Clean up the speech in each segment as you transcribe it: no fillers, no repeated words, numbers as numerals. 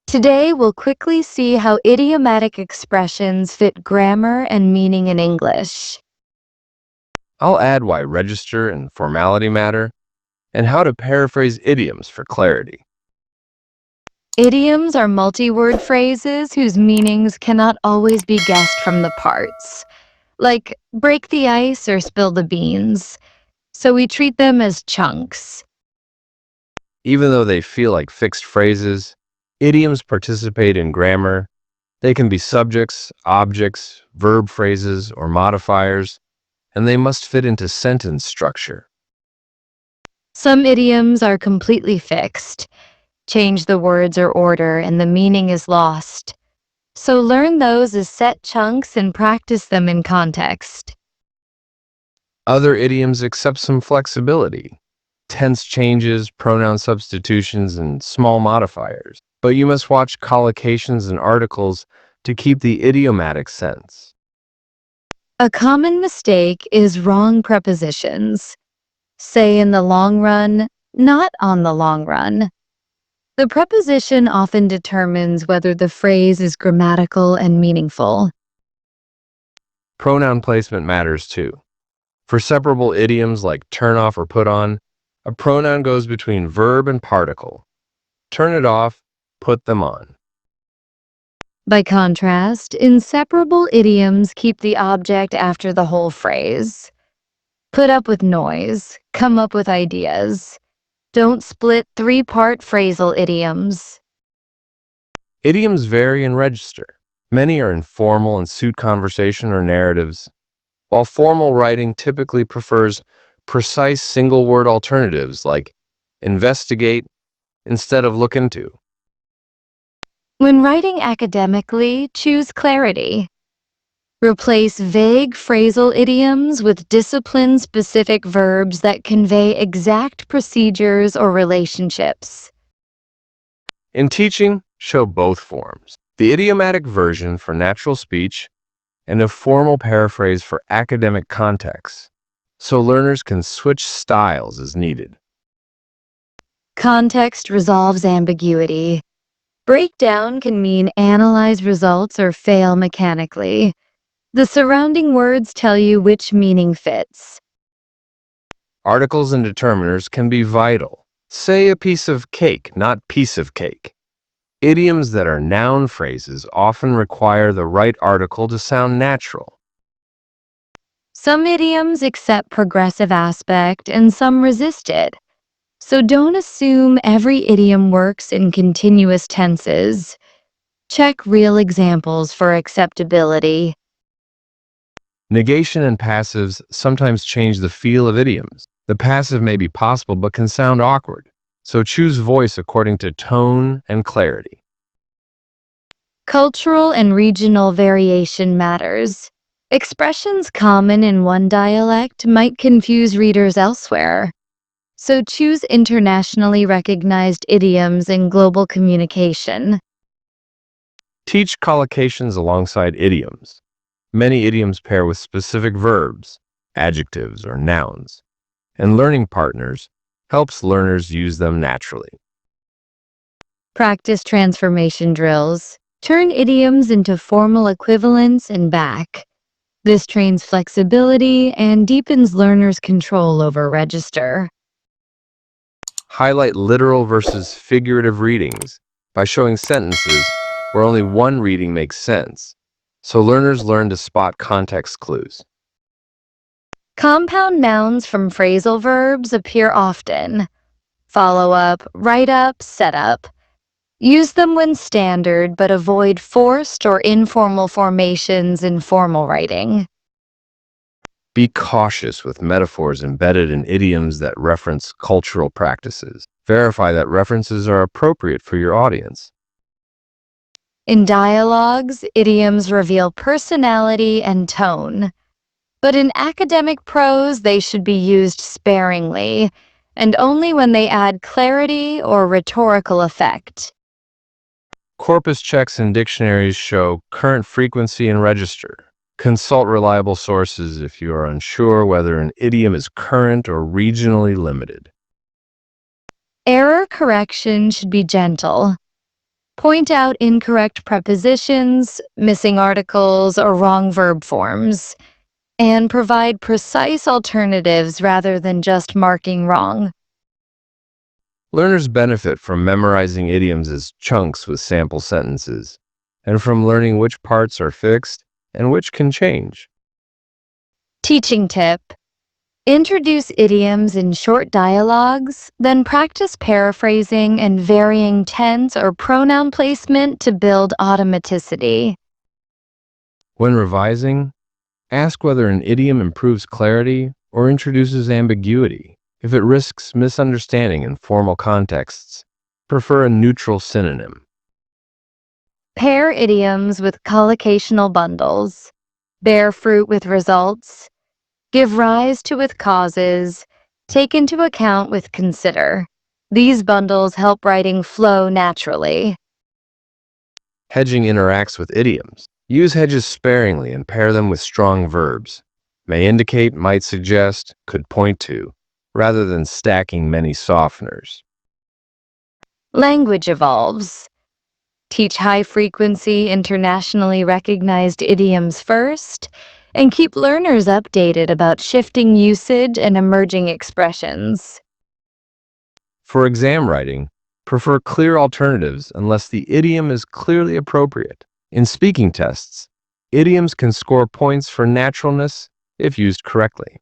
Today, we'll quickly see how idiomatic expressions fit grammar and meaning in English. I'll add why register and formality matter, and how to paraphrase idioms for clarity. Idioms are multi-word phrases whose meanings cannot always be guessed from the parts, like break the ice or spill the beans, so we treat them as chunks. Even though they feel like fixed phrases, idioms participate in grammar. They can be subjects, objects, verb phrases, or modifiers, and they must fit into sentence structure. Some idioms are completely fixed. Change the words or order and the meaning is lost. So learn those as set chunks and practice them in context. Other idioms accept some flexibility, tense changes, pronoun substitutions, and small modifiers. But you must watch collocations and articles to keep the idiomatic sense. A common mistake is wrong prepositions. Say in the long run, not on the long run. The preposition often determines whether the phrase is grammatical and meaningful. Pronoun placement matters too. For separable idioms like turn off or put on, a pronoun goes between verb and particle. Turn it off, put them on. By contrast, inseparable idioms keep the object after the whole phrase. Put up with noise, come up with ideas. Don't split three-part phrasal idioms. Idioms vary in register. Many are informal and suit conversation or narratives, while formal writing typically prefers precise single-word alternatives like investigate instead of look into. When writing academically, choose clarity. Replace vague phrasal idioms with discipline-specific verbs that convey exact procedures or relationships. In teaching, show both forms, the idiomatic version for natural speech and a formal paraphrase for academic contexts, so learners can switch styles as needed. Context resolves ambiguity. Breakdown can mean analyze results or fail mechanically. The surrounding words tell you which meaning fits. Articles and determiners can be vital. Say a piece of cake, not piece of cake. Idioms that are noun phrases often require the right article to sound natural. Some idioms accept progressive aspect and some resist it. So don't assume every idiom works in continuous tenses. Check real examples for acceptability. Negation and passives sometimes change the feel of idioms. The passive may be possible but can sound awkward, so choose voice according to tone and clarity. Cultural and regional variation matters. Expressions common in one dialect might confuse readers elsewhere. So choose internationally recognized idioms in global communication. Teach collocations alongside idioms. Many idioms pair with specific verbs, adjectives, or nouns, and learning partners helps learners use them naturally. Practice transformation drills. Turn idioms into formal equivalents and back. This trains flexibility and deepens learners' control over register. Highlight literal versus figurative readings by showing sentences where only one reading makes sense, so learners learn to spot context clues. Compound nouns from phrasal verbs appear often. Follow up, write up, set up. Use them when standard, but avoid forced or informal formations in formal writing. Be cautious with metaphors embedded in idioms that reference cultural practices. Verify that references are appropriate for your audience. In dialogues, idioms reveal personality and tone. But in academic prose, they should be used sparingly, and only when they add clarity or rhetorical effect. Corpus checks in dictionaries show current frequency and register. Consult reliable sources if you are unsure whether an idiom is current or regionally limited. Error correction should be gentle. Point out incorrect prepositions, missing articles, or wrong verb forms, and provide precise alternatives rather than just marking wrong. Learners benefit from memorizing idioms as chunks with sample sentences, and from learning which parts are fixed and which can change. Teaching tip: introduce idioms in short dialogues, then practice paraphrasing and varying tense or pronoun placement to build automaticity. When revising, ask whether an idiom improves clarity or introduces ambiguity. If it risks misunderstanding in formal contexts, prefer a neutral synonym. Pair idioms with collocational bundles. Bear fruit with results. Give rise to with causes. Take into account with consider. These bundles help writing flow naturally. Hedging interacts with idioms. Use hedges sparingly and pair them with strong verbs. May indicate, might suggest, could point to, rather than stacking many softeners. Language evolves. Teach high-frequency, internationally recognized idioms first, and keep learners updated about shifting usage and emerging expressions. For exam writing, prefer clear alternatives unless the idiom is clearly appropriate. In speaking tests, idioms can score points for naturalness if used correctly.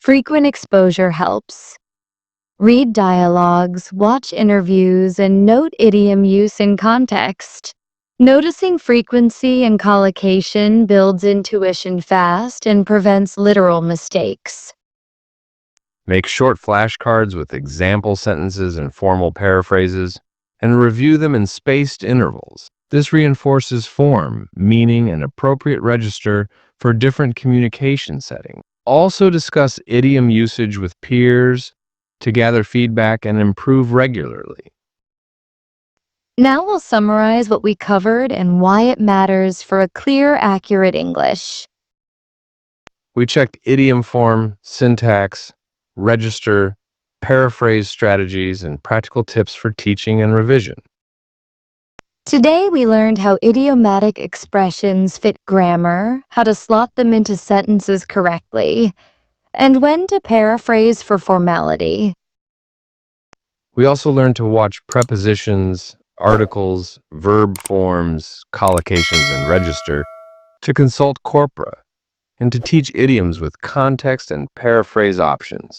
Frequent exposure helps. Read dialogues, watch interviews, and note idiom use in context. Noticing frequency and collocation builds intuition fast and prevents literal mistakes. Make short flashcards with example sentences and formal paraphrases, and review them in spaced intervals. This reinforces form, meaning, and appropriate register for different communication settings. Also discuss idiom usage with peers to gather feedback and improve regularly. Now we'll summarize what we covered and why it matters for a clear, accurate English. We checked idiom form, syntax, register, paraphrase strategies, and practical tips for teaching and revision. Today we learned how idiomatic expressions fit grammar, how to slot them into sentences correctly, and when to paraphrase for formality. We also learned to watch prepositions, articles, verb forms, collocations, and register, to consult corpora, and to teach idioms with context and paraphrase options.